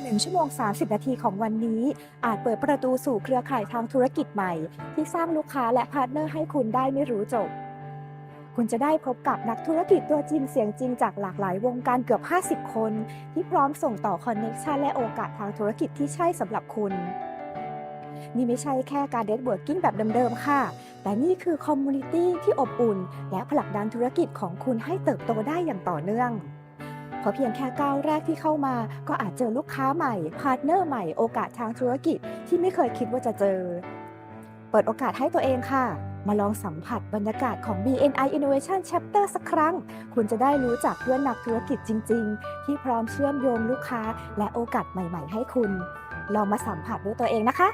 1 ชั่วโมง 30 นาทีของวันนี้อาจเปิดประตูสู่เครือข่ายทางธุรกิจใหม่ที่สร้างลูกค้าและพาร์ทเนอร์ให้คุณได้ไม่รู้จบ คุณจะได้พบกับนักธุรกิจตัวจริงเสียงจริงจากหลากหลายวงการเกือบ 50 คนที่พร้อมส่งต่อคอนเนคชันและโอกาสทางธุรกิจที่ใช่สำหรับคุณ นี่ไม่ใช่แค่การเน็ตเวิร์กิ่งแบบเดิมๆค่ะ แต่นี่คือคอมมูนิตี้ที่อบอุ่นและผลักดันธุรกิจของคุณให้เติบโตได้อย่างต่อเนื่อง เพราะเพียงแค่ก้าวแรกที่เข้ามาก็อาจเจอลูกค้าใหม่ พาร์ทเนอร์ใหม่ โอกาสทางธุรกิจที่ไม่เคยคิดว่าจะเจอ เปิดโอกาสให้ตัวเองค่ะ มาลองสัมผัสบรรยากาศของ BNI Innovation Chapter สักครั้ง คุณจะได้รู้จักเพื่อนนักธุรกิจจริงๆ ที่พร้อมเชื่อมโยงลูกค้าและโอกาสใหม่ๆให้คุณ ลองมาสัมผัสด้วยตัวเองนะคะ